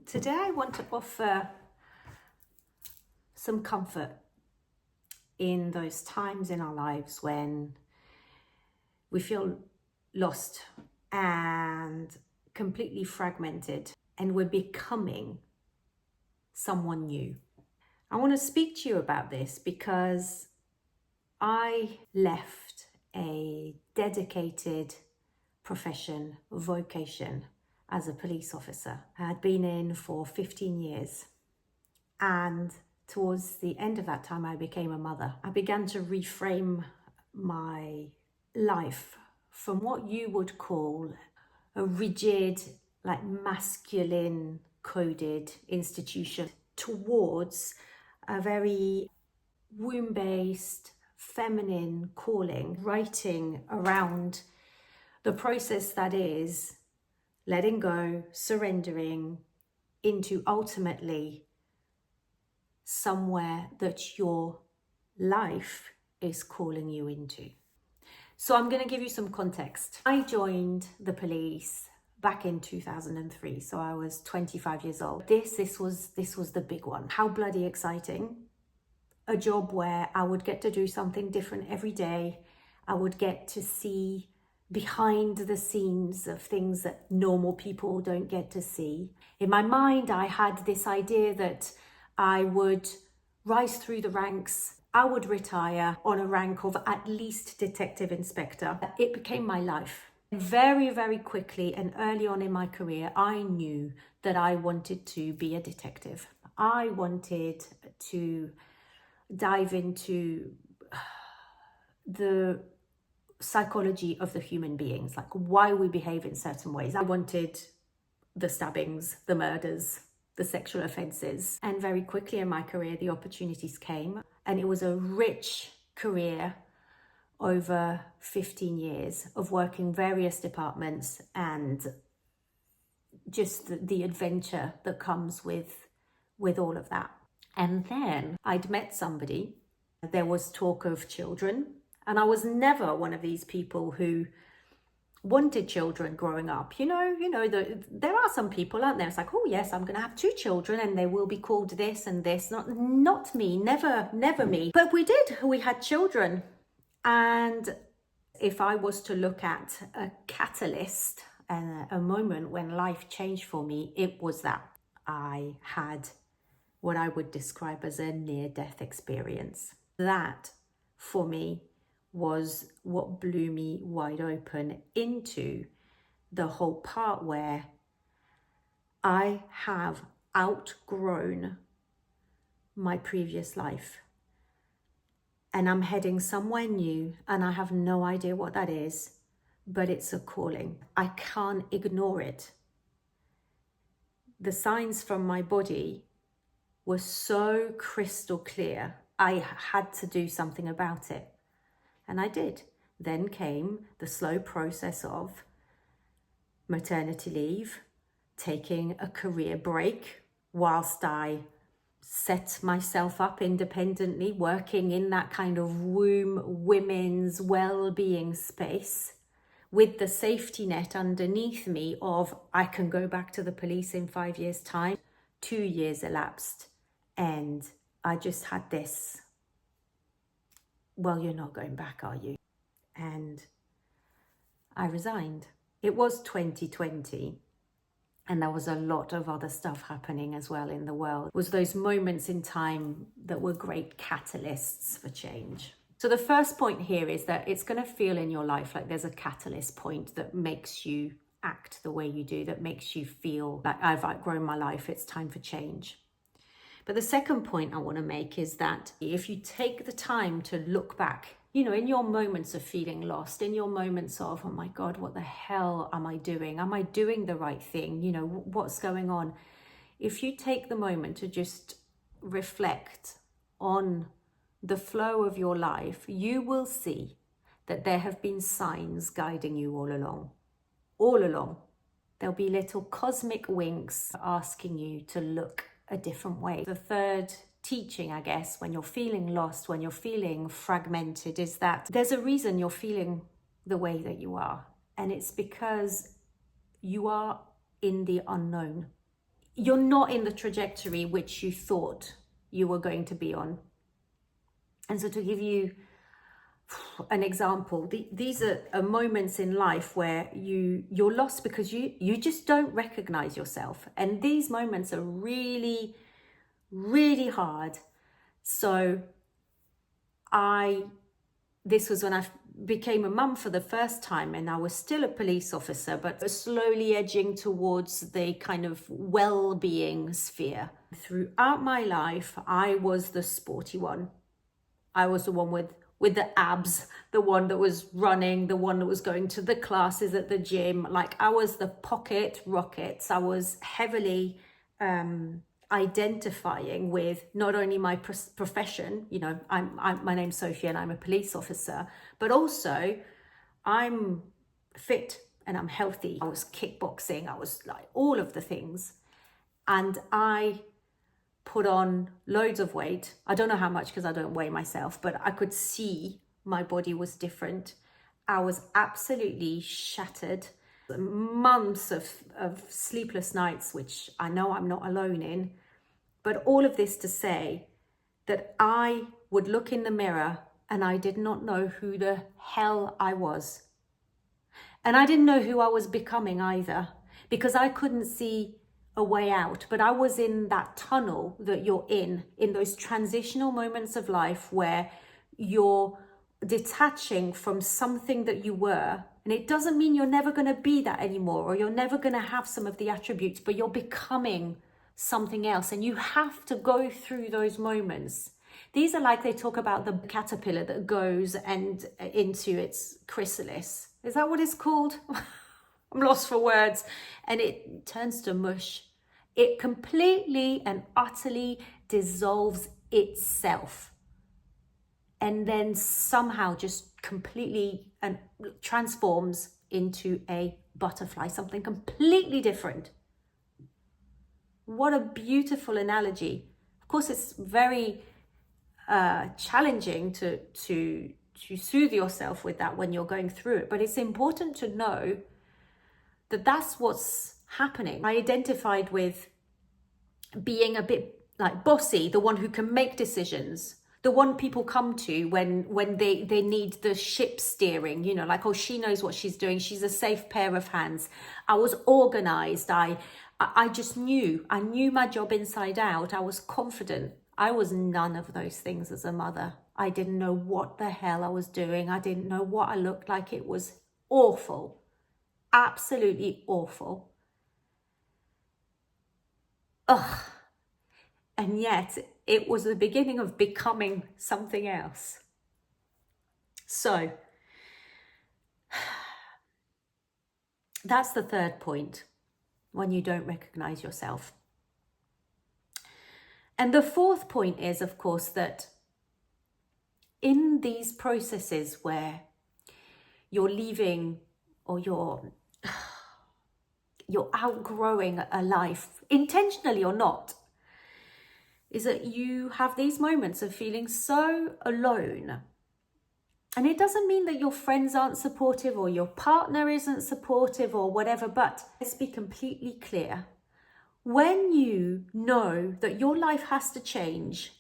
Today I want to offer some comfort in those times in our lives when we feel lost and completely fragmented and we're becoming someone new. I want to speak to you about this because I left a dedicated profession, vocation as a police officer. I had been in for 15 years, and towards the end of that time I became a mother. I began to reframe my life from what you would call a rigid, like masculine coded institution towards a very womb-based feminine calling, writing around the process that is letting go, surrendering into ultimately somewhere that your life is calling you into. So I'm going to give you some context. I joined the police back in 2003, so I was 25 years old. This was the big one. How bloody exciting. A job where I would get to do something different every day. I would get to see behind the scenes of things that normal people don't get to see. In my mind, I had this idea that I would rise through the ranks. I would retire on a rank of at least detective inspector. It became my life. Very, very quickly and early on in my career, I knew that I wanted to be a detective. I wanted to dive into the psychology of the human beings, like why we behave in certain ways. I wanted the stabbings, the murders, the sexual offenses. And very quickly in my career, the opportunities came. And it was a rich career over 15 years of working various departments and just the adventure that comes with all of that. And then I'd met somebody. There was talk of children. And I was never one of these people who wanted children growing up. There are some people, aren't there? It's like, oh yes, I'm going to have 2 children and they will be called this and this. Not me, never me. But we did. We had children. And if I was to look at a catalyst and a moment when life changed for me, it was that. I had what I would describe as a near-death experience. That, for me, was what blew me wide open into the whole part where I have outgrown my previous life and I'm heading somewhere new and I have no idea what that is, but it's a calling. I can't ignore it. The signs from my body were so crystal clear. I had to do something about it. And I did. Then came the slow process of maternity leave, taking a career break whilst I set myself up independently, working in that kind of women's well-being space with the safety net underneath me of I can go back to the police in 5 years' time. 2 years elapsed and I just had this, well, you're not going back, are you? And I resigned. It was 2020 and there was a lot of other stuff happening as well in the world. It was those moments in time that were great catalysts for change. So the first point here is that it's going to feel in your life like there's a catalyst point that makes you act the way you do, that makes you feel like I've outgrown my life, it's time for change. But the second point I want to make is that if you take the time to look back, in your moments of feeling lost, in your moments of, oh my God, what the hell am I doing? Am I doing the right thing? What's going on? If you take the moment to just reflect on the flow of your life, you will see that there have been signs guiding you all along. All along. There'll be little cosmic winks asking you to look a different way. The third teaching, I guess, when you're feeling lost, when you're feeling fragmented, is that there's a reason you're feeling the way that you are. And it's because you are in the unknown. you're not in the trajectory which you thought you were going to be on. And so to give you an example, these are moments in life where you're lost because you just don't recognize yourself. And these moments are really, really hard. So this was when I became a mum for the first time, and I was still a police officer, but was slowly edging towards the kind of well-being sphere. Throughout my life, I was the sporty one. I was the one with the abs, the one that was running, the one that was going to the classes at the gym. Like, I was the pocket rockets. I was heavily identifying with not only my profession, you know, my name's Sophie and I'm a police officer, but also I'm fit and I'm healthy. I was kickboxing, I was like all of the things. And I put on loads of weight. I don't know how much because I don't weigh myself, but I could see my body was different. I was absolutely shattered. Months of sleepless nights, which I know I'm not alone in. But all of this to say that I would look in the mirror and I did not know who the hell I was. And I didn't know who I was becoming either, because I couldn't see a way out. But I was in that tunnel that you're in those transitional moments of life where you're detaching from something that you were. And it doesn't mean you're never going to be that anymore, or you're never going to have some of the attributes, but you're becoming something else. And you have to go through those moments. These are like, they talk about the caterpillar that goes and into its chrysalis. Is that what it's called? I'm lost for words. And it turns to mush. It completely and utterly dissolves itself. And then somehow just completely and transforms into a butterfly, something completely different. What a beautiful analogy. Of course, it's very challenging to soothe yourself with that when you're going through it, but it's important to know that that's what's happening. I identified with being a bit like bossy, the one who can make decisions, the one people come to when they need the ship steering, you know, like, oh, she knows what she's doing, she's a safe pair of hands. I was organized. I just knew. I knew my job inside out. I was confident. I was none of those things as a mother. I didn't know what the hell I was doing. I didn't know what I looked like. It was awful. Absolutely awful. Ugh. And yet it was the beginning of becoming something else. So that's the third point, when you don't recognize yourself. And the fourth point is, of course, that in these processes where you're leaving or you're outgrowing a life, intentionally or not, is that you have these moments of feeling so alone. And it doesn't mean that your friends aren't supportive or your partner isn't supportive or whatever, but let's be completely clear. When you know that your life has to change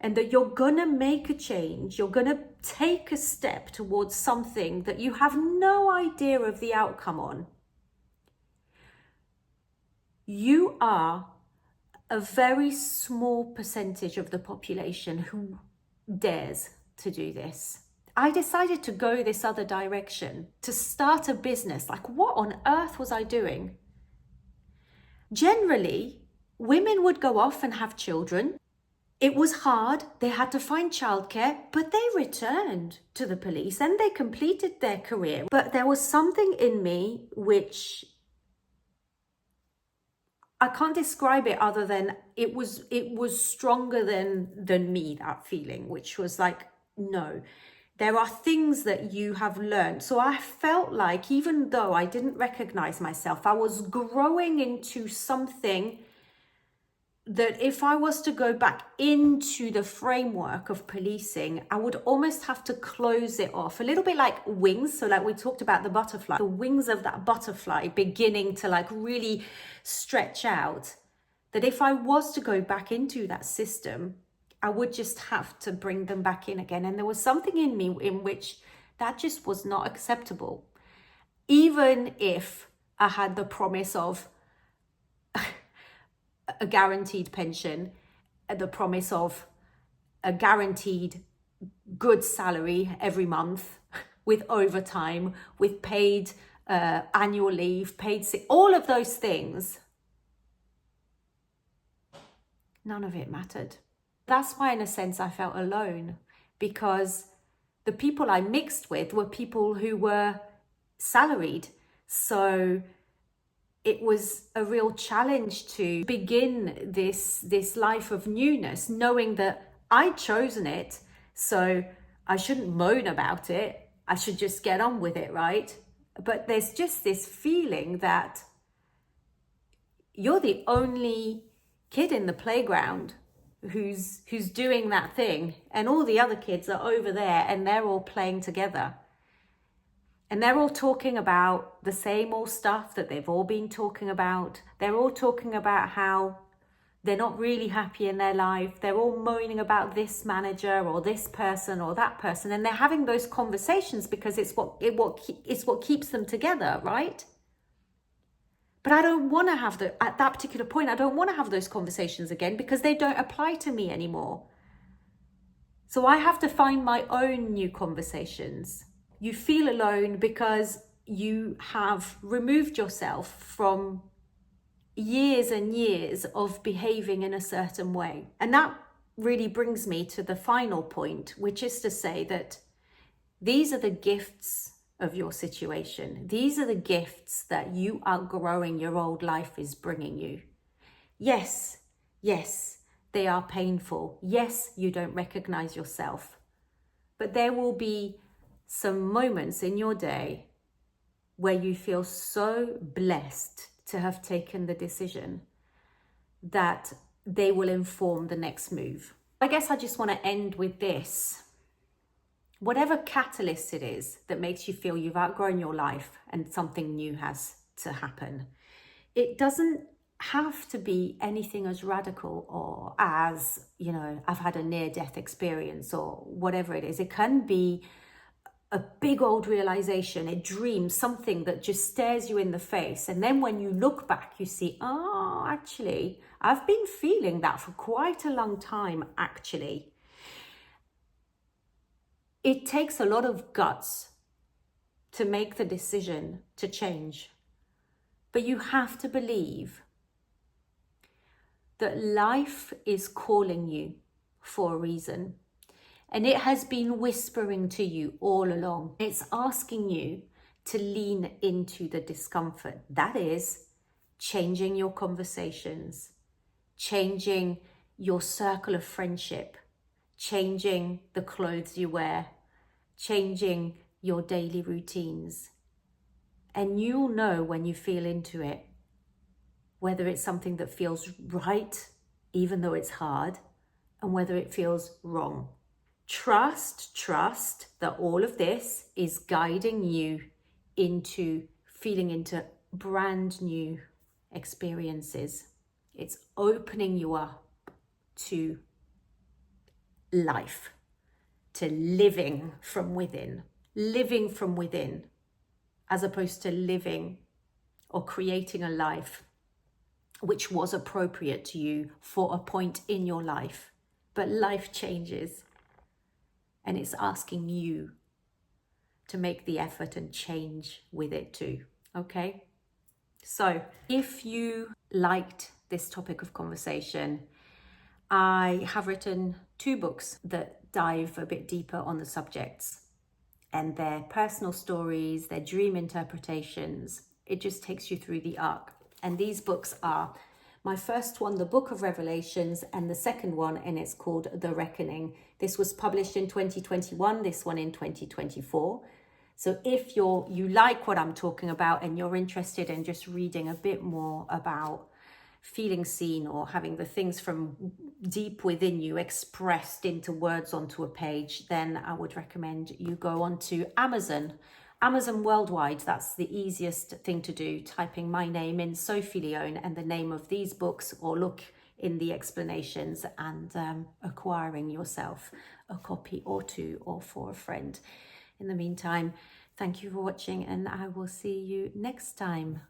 and that you're gonna make a change, you're gonna take a step towards something that you have no idea of the outcome on, you are a very small percentage of the population who dares to do this. I decided to go this other direction, to start a business. Like, what on earth was I doing? Generally, women would go off and have children. It was hard. They had to find childcare, but they returned to the police and they completed their career. But there was something in me which I can't describe it other than it was stronger than me, that feeling, which was like, no, there are things that you have learned. So I felt like, even though I didn't recognize myself, I was growing into something that if I was to go back into the framework of policing, I would almost have to close it off. A little bit like wings. So like we talked about the butterfly, the wings of that butterfly beginning to like really stretch out. that if I was to go back into that system, I would just have to bring them back in again. And there was something in me in which that just was not acceptable. Even if I had the promise of a guaranteed pension, the promise of a guaranteed good salary every month, with overtime, with paid annual leave, paid sick, all of those things, none of it mattered. That's why, in a sense, I felt alone, because the people I mixed with were people who were salaried. So it was a real challenge to begin this life of newness, knowing that I'd chosen it, so I shouldn't moan about it. I should just get on with it, right? But there's just this feeling that you're the only kid in the playground who's doing that thing, and all the other kids are over there and they're all playing together. And they're all talking about the same old stuff that they've all been talking about. They're all talking about how they're not really happy in their life. They're all moaning about this manager or this person or that person. And they're having those conversations because it's what keeps them together, right? But I don't want to have at that particular point, I don't want to have those conversations again because they don't apply to me anymore. So I have to find my own new conversations. You feel alone because you have removed yourself from years and years of behaving in a certain way. And that really brings me to the final point, which is to say that these are the gifts of your situation. These are the gifts that you outgrowing your old life is bringing you. Yes, they are painful. Yes, you don't recognize yourself. But there will be some moments in your day where you feel so blessed to have taken the decision that they will inform the next move. I guess I just want to end with this. Whatever catalyst it is that makes you feel you've outgrown your life and something new has to happen, it doesn't have to be anything as radical or as, I've had a near-death experience or whatever it is. It can be a big old realization, a dream, something that just stares you in the face. And then when you look back, you see, actually, I've been feeling that for quite a long time, actually. It takes a lot of guts to make the decision to change. But you have to believe that life is calling you for a reason. And it has been whispering to you all along. It's asking you to lean into the discomfort. That is changing your conversations, changing your circle of friendship, changing the clothes you wear, changing your daily routines. And you'll know when you feel into it, whether it's something that feels right, even though it's hard, and whether it feels wrong. Trust that all of this is guiding you into feeling into brand new experiences. It's opening you up to life, to living from within, as opposed to living or creating a life which was appropriate to you for a point in your life. But life changes. And it's asking you to make the effort and change with it too, okay? So if you liked this topic of conversation, I have written 2 books that dive a bit deeper on the subjects, and their personal stories, their dream interpretations. It just takes you through the arc. And these books are my first one, the Book of Revelations, and the second one, and it's called The Reckoning. This was published in 2021, this one in 2024. So if you like what I'm talking about and you're interested in just reading a bit more about feeling seen or having the things from deep within you expressed into words onto a page, then I would recommend you go onto Amazon. Amazon worldwide, that's the easiest thing to do, typing my name in, Sophie Leone, and the name of these books, or look in the explanations, and acquiring yourself a copy or two, or for a friend. In the meantime, thank you for watching, and I will see you next time.